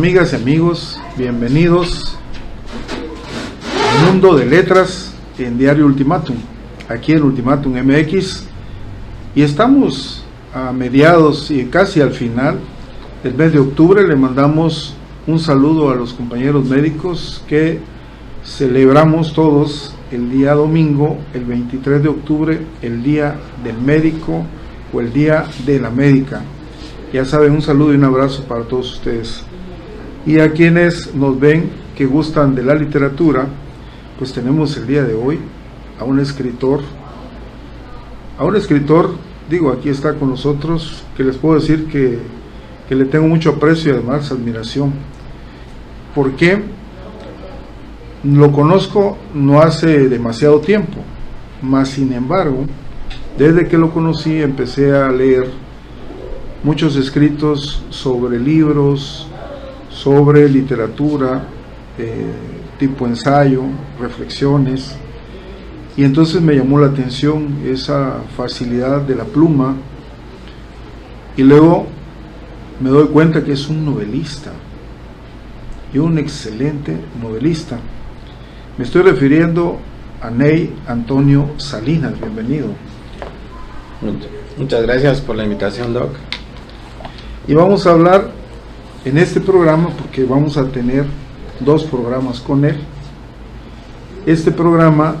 amigas y amigos? Bienvenidos al Mundo de Letras en Diario Ultimátum, aquí en Ultimátum MX, y estamos a mediados y casi al final del mes de octubre. Le mandamos un saludo a los compañeros médicos que celebramos todos el día domingo, el 23 de octubre, el Día del Médico o el Día de la Médica. Ya saben, un saludo y un abrazo para todos ustedes. Y a quienes nos ven que gustan de la literatura, pues tenemos el día de hoy a un escritor, digo, aquí está con nosotros, que les puedo decir que le tengo mucho aprecio y además admiración. ¿Por qué? Lo conozco no hace demasiado tiempo, mas sin embargo, desde que lo conocí empecé a leer muchos escritos sobre libros, sobre literatura, tipo ensayo, reflexiones, y entonces me llamó la atención esa facilidad de la pluma, y luego me doy cuenta que es un novelista, y un excelente novelista. Me estoy refiriendo a Ney Antonio Salinas. Bienvenido. Muchas gracias por la invitación, Doc. Y vamos a hablar en este programa, porque vamos a tener 2 programas con él. Este programa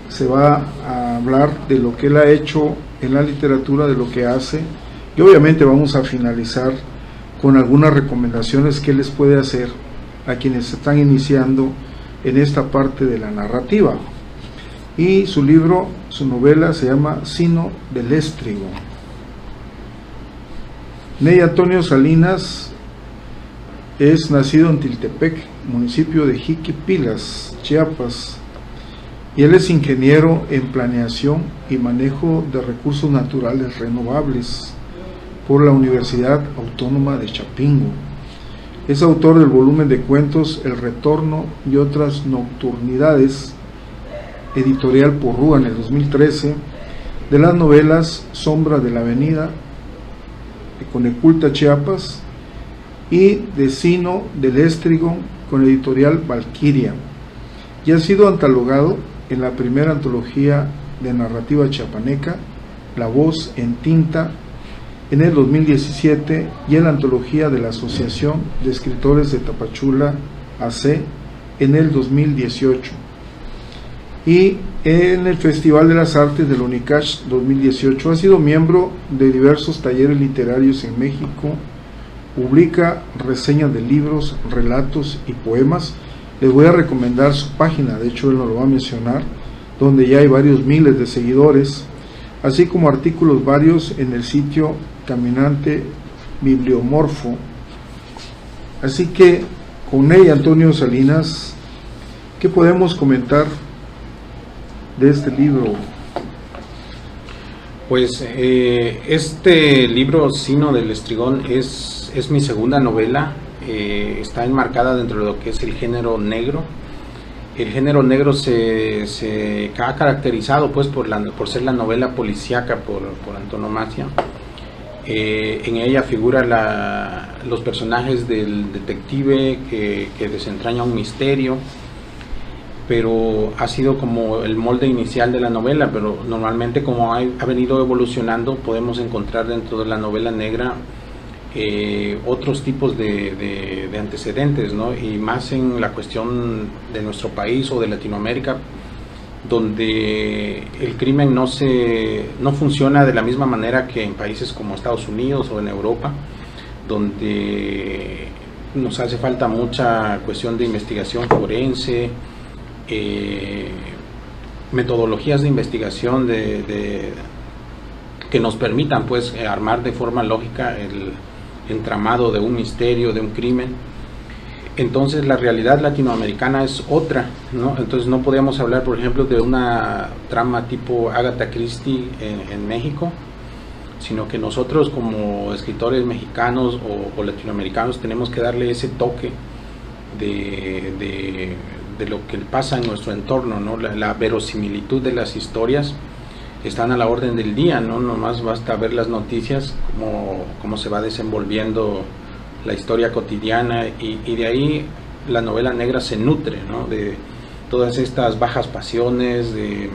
se va a hablar de lo que él ha hecho en la literatura, de lo que hace, y obviamente vamos a finalizar con algunas recomendaciones que él les puede hacer a quienes están iniciando en esta parte de la narrativa. Y su libro, su novela se llama Sino del Éstrigo. Ney Antonio Salinas es nacido en Tiltepec, municipio de Jiquipilas, Chiapas, y él es ingeniero en planeación y manejo de recursos naturales renovables por la Universidad Autónoma de Chapingo. Es autor del volumen de cuentos El Retorno y otras nocturnidades, editorial Porrúa en el 2013, de las novelas Sombra de la Avenida, de Coneculta, Chiapas, y de Sino del Éstrigo, con editorial Valquiria, y ha sido catalogado en la primera antología de narrativa chiapaneca, La Voz en Tinta, en el 2017, y en la antología de la Asociación de Escritores de Tapachula, AC, en el 2018, y en el Festival de las Artes del UNICACH 2018. Ha sido miembro de diversos talleres literarios en México, publica reseñas de libros, relatos y poemas. Les voy a recomendar su página, de hecho él nos lo va a mencionar, donde ya hay varios miles de seguidores, así como artículos varios en el sitio Caminante Bibliomorfo. Así que con Ney Antonio Salinas, ¿qué podemos comentar de este libro? Pues este libro, Sino del Éstrigo, es mi segunda novela. Está enmarcada dentro de lo que es el género negro. El género negro se ha caracterizado pues por ser la novela policíaca por antonomasia. En ella figura los personajes del detective que desentraña un misterio, pero ha sido como el molde inicial de la novela. Pero normalmente, como ha venido evolucionando, podemos encontrar dentro de la novela negra otros tipos de antecedentes, ¿no? Y más en la cuestión de nuestro país o de Latinoamérica, donde el crimen no funciona de la misma manera que en países como Estados Unidos o en Europa, donde nos hace falta mucha cuestión de investigación forense, metodologías de investigación que nos permitan pues armar de forma lógica el entramado de un misterio, de un crimen. Entonces la realidad latinoamericana es otra, ¿no? Entonces no podemos hablar, por ejemplo, de una trama tipo Agatha Christie en México, sino que nosotros como escritores mexicanos o latinoamericanos tenemos que darle ese toque de lo que pasa en nuestro entorno, ¿no? La verosimilitud de las historias están a la orden del día, ¿no? Nomás basta ver las noticias, cómo se va desenvolviendo la historia cotidiana, y de ahí la novela negra se nutre, ¿no?, de todas estas bajas pasiones, de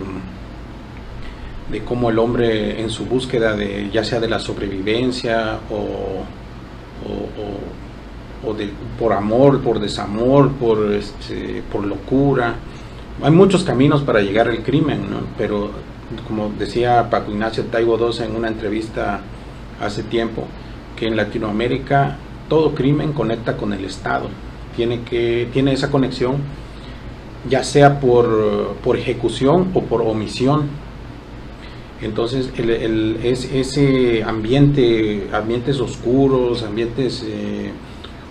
cómo el hombre en su búsqueda de, ya sea de la sobrevivencia por amor, por desamor, por locura. Hay muchos caminos para llegar al crimen, ¿no? Pero como decía Paco Ignacio Taibo II en una entrevista hace tiempo, que en Latinoamérica todo crimen conecta con el Estado, tiene esa conexión, ya sea por ejecución o por omisión. Entonces ese ambientes oscuros, ambientes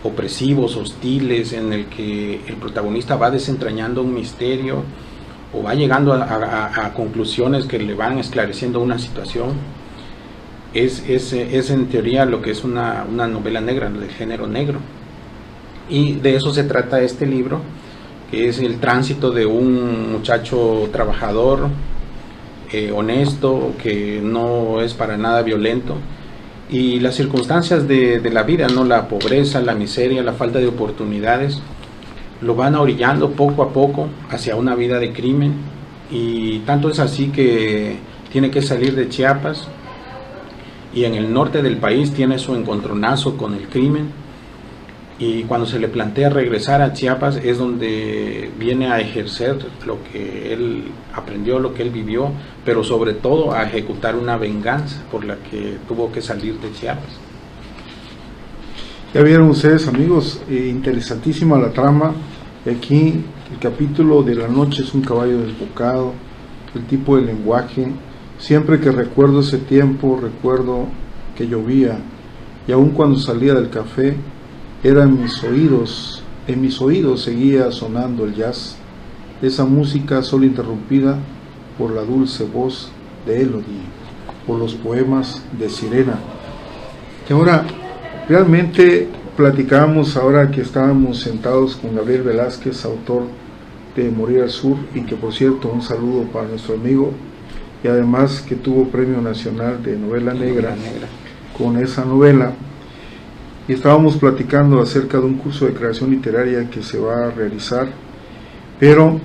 opresivos, hostiles, en el que el protagonista va desentrañando un misterio o va llegando a conclusiones que le van esclareciendo una situación, es en teoría lo que es una novela negra, del género negro. Y de eso se trata este libro, que es el tránsito de un muchacho trabajador, honesto, que no es para nada violento, y las circunstancias de la vida, ¿no?, la pobreza, la miseria, la falta de oportunidades, lo van orillando poco a poco hacia una vida de crimen, y tanto es así que tiene que salir de Chiapas, y en el norte del país tiene su encontronazo con el crimen, y cuando se le plantea regresar a Chiapas es donde viene a ejercer lo que él aprendió, lo que él vivió, pero sobre todo a ejecutar una venganza por la que tuvo que salir de Chiapas. Ya vieron ustedes, amigos, interesantísima la trama. Aquí el capítulo de la noche es un caballo desbocado, el tipo de lenguaje. Siempre que recuerdo ese tiempo, recuerdo que llovía, y aun cuando salía del café, en mis oídos seguía sonando el jazz, esa música solo interrumpida por la dulce voz de Elodie, por los poemas de Sirena. Y ahora, realmente platicábamos ahora que estábamos sentados con Gabriel Velázquez, autor de Morir al Sur, y que por cierto un saludo para nuestro amigo, y además que tuvo Premio Nacional de Novela Negra con esa novela. Y estábamos platicando acerca de un curso de creación literaria que se va a realizar, pero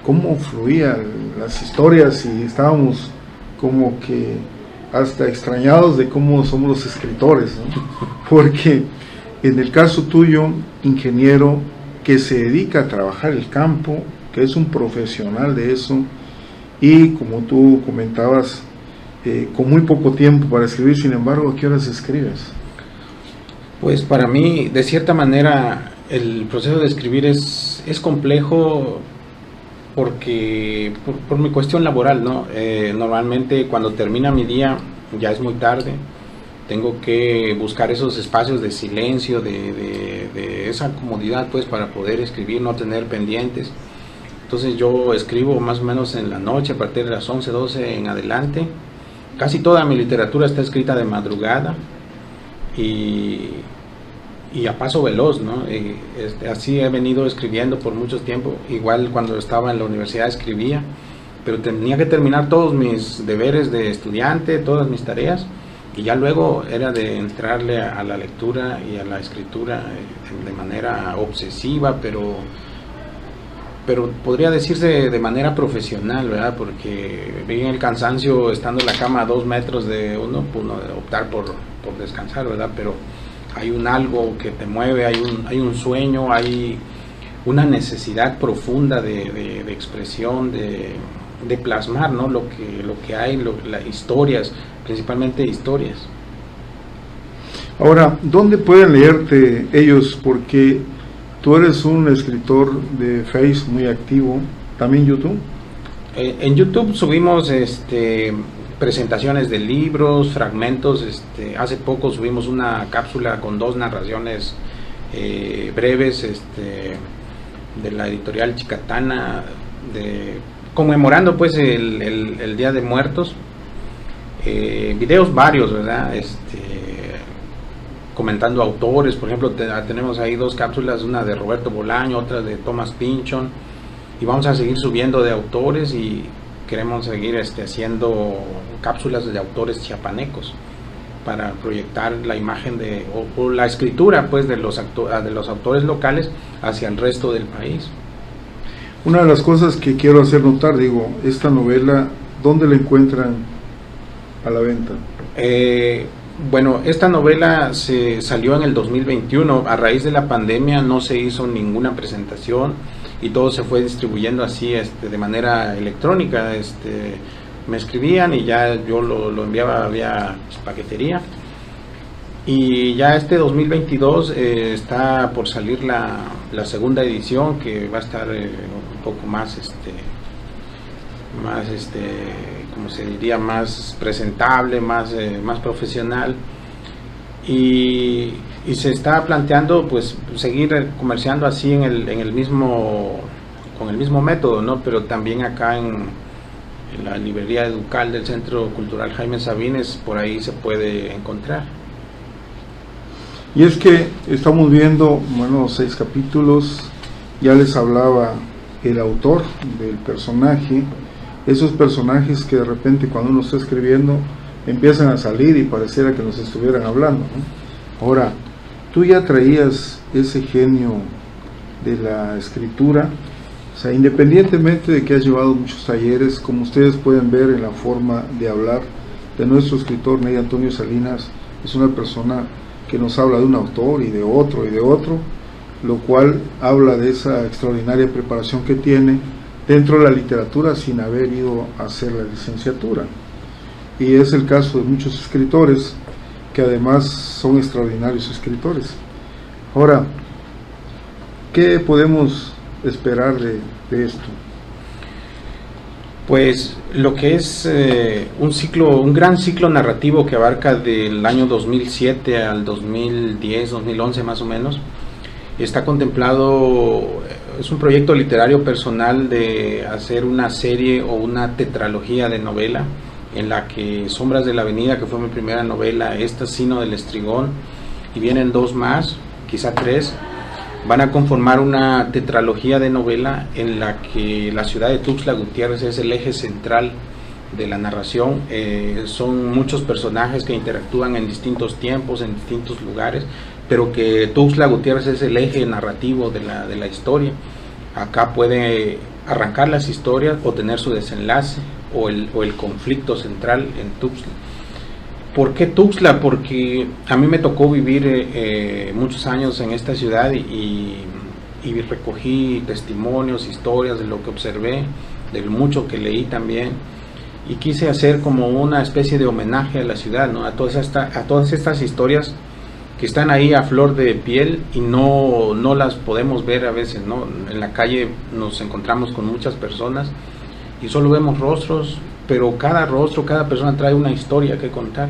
cómo fluían las historias, y estábamos como que hasta extrañados de cómo somos los escritores, ¿no? Porque en el caso tuyo, ingeniero que se dedica a trabajar el campo, que es un profesional de eso, y como tú comentabas, con muy poco tiempo para escribir, sin embargo, ¿a qué horas escribes? Pues para mí, de cierta manera, el proceso de escribir es complejo porque por mi cuestión laboral, ¿no? Normalmente cuando termina mi día ya es muy tarde, tengo que buscar esos espacios de silencio, de esa comodidad, pues, para poder escribir, no tener pendientes. Entonces yo escribo más o menos en la noche, a partir de las 11, 12 en adelante. Casi toda mi literatura está escrita de madrugada, y a paso veloz, ¿no? Así he venido escribiendo por mucho tiempo. Igual cuando estaba en la universidad escribía, pero tenía que terminar todos mis deberes de estudiante, todas mis tareas, y ya luego era de entrarle a la lectura y a la escritura de manera obsesiva, pero podría decirse de manera profesional, ¿verdad? Porque bien el cansancio estando en la cama a 2 metros de uno, pues no, optar por descansar, ¿verdad? Pero hay un algo que te mueve, hay un sueño, hay una necesidad profunda de expresión, de plasmar, ¿no?, lo que hay, las historias, principalmente historias. Ahora, ¿dónde pueden leerte ellos? Porque tú eres un escritor de Face muy activo, ¿también YouTube? En YouTube subimos presentaciones de libros, fragmentos. Hace poco subimos una cápsula con 2 narraciones breves de la editorial Chicatana, conmemorando pues el Día de Muertos. Videos varios, ¿verdad? Comentando autores, por ejemplo, tenemos ahí 2 cápsulas, una de Roberto Bolaño, otra de Thomas Pynchon, y vamos a seguir subiendo de autores, y queremos seguir haciendo cápsulas de autores chiapanecos. para proyectar la imagen o la escritura pues de los autores locales hacia el resto del país. Una de las cosas que quiero hacer notar, digo, esta novela, ¿dónde la encuentran a la venta? Bueno, esta novela se salió en el 2021, a raíz de la pandemia no se hizo ninguna presentación y todo se fue distribuyendo así de manera electrónica. Me escribían y ya yo lo enviaba vía paquetería. Y ya 2022 está por salir la segunda edición, que va a estar un poco más, como se diría, más presentable, más profesional. Y se está planteando pues seguir comerciando así con el mismo método, ¿no? Pero también acá en la librería Educal del Centro Cultural Jaime Sabines, por ahí se puede encontrar. Y es que estamos viendo, 6 capítulos, ya les hablaba el autor del personaje, esos personajes que de repente cuando uno está escribiendo empiezan a salir y pareciera que nos estuvieran hablando, ¿no? Ahora, tú ya traías ese genio de la escritura, o sea, independientemente de que has llevado muchos talleres, como ustedes pueden ver en la forma de hablar de nuestro escritor Ney Antonio Salinas, es una persona que nos habla de un autor y de otro, lo cual habla de esa extraordinaria preparación que tiene dentro de la literatura sin haber ido a hacer la licenciatura. Y es el caso de muchos escritores que además son extraordinarios escritores. Ahora, ¿qué podemos esperar de esto? Pues lo que es un gran ciclo narrativo que abarca del año 2007 al 2010, 2011 más o menos, está contemplado, es un proyecto literario personal de hacer una serie o una tetralogía de novela, en la que Sombras de la Avenida, que fue mi primera novela, Sino del Estrigón, y vienen 2 más, quizá 3, van a conformar una tetralogía de novela en la que la ciudad de Tuxtla Gutiérrez es el eje central de la narración. Son muchos personajes que interactúan en distintos tiempos, en distintos lugares, pero que Tuxtla Gutiérrez es el eje narrativo de la historia. Acá puede arrancar las historias o tener su desenlace o el conflicto central en Tuxtla. ¿Por qué Tuxtla? Porque a mí me tocó vivir muchos años en esta ciudad y recogí testimonios, historias de lo que observé, de lo mucho que leí también, y quise hacer como una especie de homenaje a la ciudad, ¿no? A todas estas historias que están ahí a flor de piel y no las podemos ver a veces, ¿no? En la calle nos encontramos con muchas personas y solo vemos rostros, pero cada rostro, cada persona trae una historia que contar.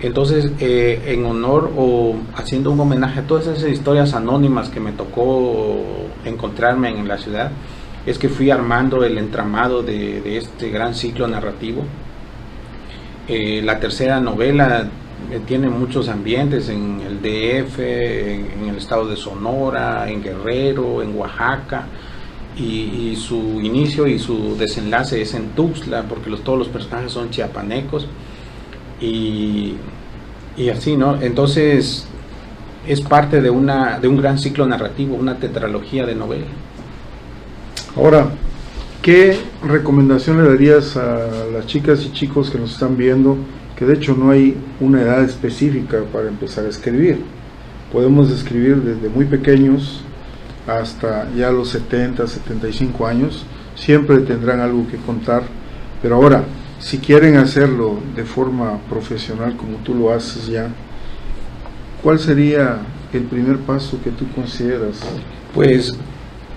Entonces, en honor o haciendo un homenaje a todas esas historias anónimas que me tocó encontrarme en la ciudad, es que fui armando el entramado de este gran ciclo narrativo. La tercera novela tiene muchos ambientes en el DF, en el estado de Sonora, en Guerrero, en Oaxaca, y su inicio y su desenlace es en Tuxtla, porque todos los personajes son chiapanecos y así, ¿no? Entonces es parte de un gran ciclo narrativo, una tetralogía de novela. Ahora, ¿qué recomendación le darías a las chicas y chicos que nos están viendo? Que de hecho no hay una edad específica para empezar a escribir. Podemos escribir desde muy pequeños hasta ya los 70, 75 años, siempre tendrán algo que contar, pero ahora, si quieren hacerlo de forma profesional como tú lo haces ya, ¿cuál sería el primer paso que tú consideras? Pues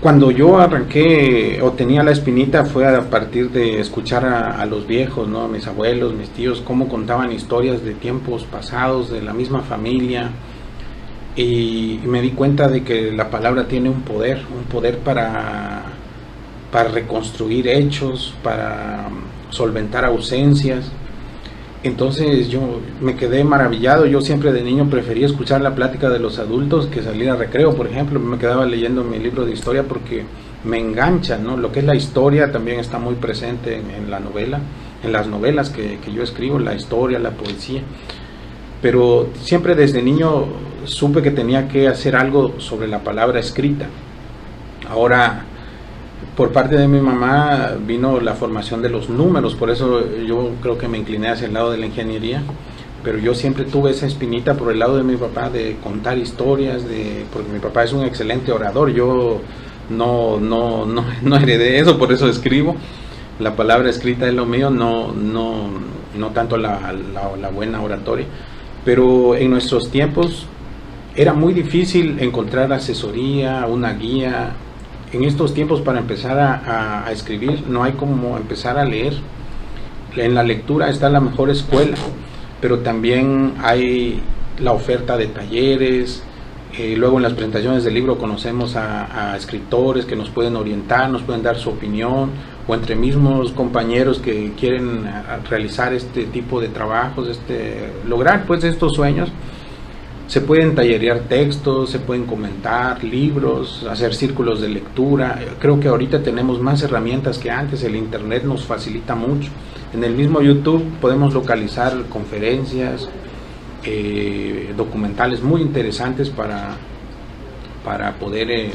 cuando yo arranqué o tenía la espinita fue a partir de escuchar a los viejos, ¿no? A mis abuelos, mis tíos, cómo contaban historias de tiempos pasados, de la misma familia, y me di cuenta de que la palabra tiene un poder para reconstruir hechos, para solventar ausencias. Entonces yo me quedé maravillado. Yo siempre de niño prefería escuchar la plática de los adultos que salir a recreo, por ejemplo. Me quedaba leyendo mi libro de historia porque me engancha, ¿no? Lo que es la historia también está muy presente en la novela, en las novelas que yo escribo, la historia, la poesía. pero siempre desde niño supe que tenía que hacer algo sobre la palabra escrita. Ahora, por parte de mi mamá vino la formación de los números, por eso yo creo que me incliné hacia el lado de la ingeniería, pero yo siempre tuve esa espinita por el lado de mi papá de contar historias, porque mi papá es un excelente orador, yo no heredé eso, por eso escribo. La palabra escrita es lo mío, no tanto la buena oratoria. Pero en nuestros tiempos era muy difícil encontrar asesoría, una guía. En estos tiempos, para empezar a escribir, no hay como empezar a leer. En la lectura está la mejor escuela, pero también hay la oferta de talleres. Luego en las presentaciones del libro conocemos a escritores que nos pueden orientar, nos pueden dar su opinión, o entre mismos compañeros que quieren realizar este tipo de trabajos, lograr pues estos sueños. Se pueden tallerear textos, se pueden comentar libros, hacer círculos de lectura. Creo que ahorita tenemos más herramientas que antes, el internet nos facilita mucho. En el mismo YouTube podemos localizar conferencias, documentales muy interesantes para poder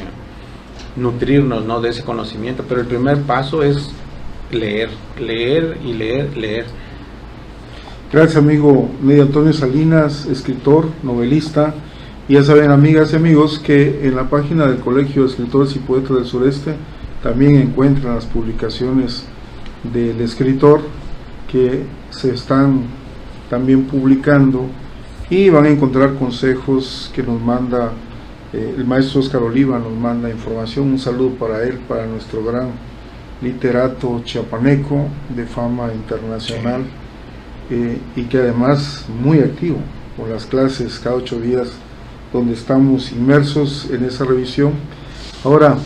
nutrirnos, ¿no?, de ese conocimiento. Pero el primer paso es leer. Gracias, amigo Ney Antonio Salinas, escritor, novelista. Y ya saben, amigas y amigos, que en la página del Colegio de Escritores y Poetas del Sureste también encuentran las publicaciones del escritor que se están también publicando, y van a encontrar consejos que nos manda el maestro Oscar Oliva, nos manda información. Un saludo para él, para nuestro gran literato chiapaneco de fama internacional, y que además muy activo con las clases cada 8 días donde estamos inmersos en esa revisión. Ahora,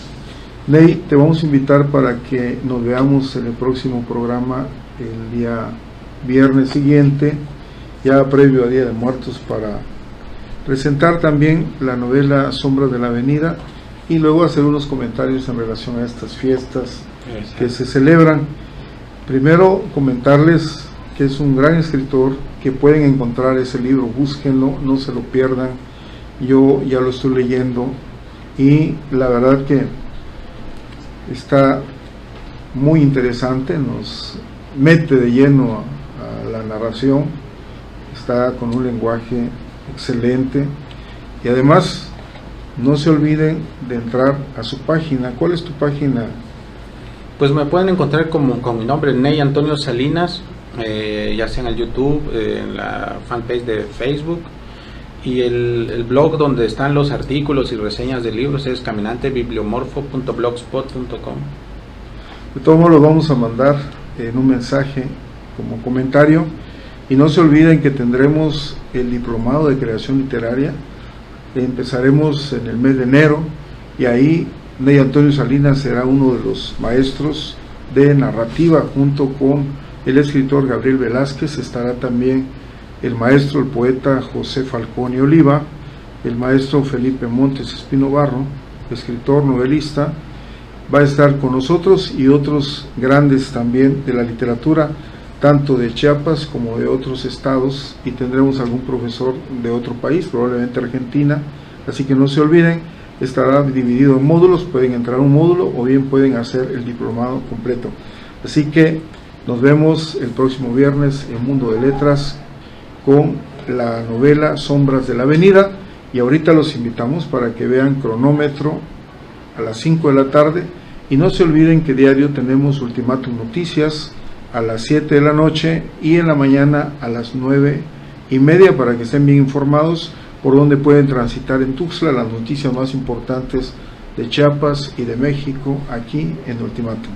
Ney, te vamos a invitar para que nos veamos en el próximo programa el día viernes siguiente, ya previo a Día de Muertos, para presentar también la novela Sombras de la Avenida y luego hacer unos comentarios en relación a estas fiestas que se celebran. Primero, comentarles que es un gran escritor, que pueden encontrar ese libro, búsquenlo, no se lo pierdan. Yo ya lo estoy leyendo y la verdad que está muy interesante, nos mete de lleno a la narración, está con un lenguaje excelente, y además no se olviden de entrar a su página. ¿Cuál es tu página? Pues me pueden encontrar con mi nombre, Ney Antonio Salinas, ya sea en el YouTube, en la fanpage de Facebook, y el blog donde están los artículos y reseñas de libros es caminantebibliomorfo.blogspot.com. De todos modos, lo vamos a mandar en un mensaje como comentario. Y no se olviden que tendremos el diplomado de creación literaria. Empezaremos en el mes de enero, y ahí Ney Antonio Salinas será uno de los maestros de narrativa junto con el escritor Gabriel Velázquez. Estará también el maestro, el poeta José Falcón y Oliva, el maestro Felipe Montes Espino Barro, escritor, novelista, va a estar con nosotros, y otros grandes también de la literatura, tanto de Chiapas como de otros estados, y tendremos algún profesor de otro país, probablemente Argentina. Así que no se olviden, estará dividido en módulos, pueden entrar a un módulo o bien pueden hacer el diplomado completo. Así que nos vemos el próximo viernes en Mundo de Letras con la novela Sombras de la Avenida, y ahorita los invitamos para que vean Cronómetro a las 5 de la tarde, y no se olviden que diario tenemos Ultimátum Noticias a las 7 de la noche y en la mañana a las 9:30, para que estén bien informados por donde pueden transitar en Tuxtla las noticias más importantes de Chiapas y de México aquí en Ultimátum.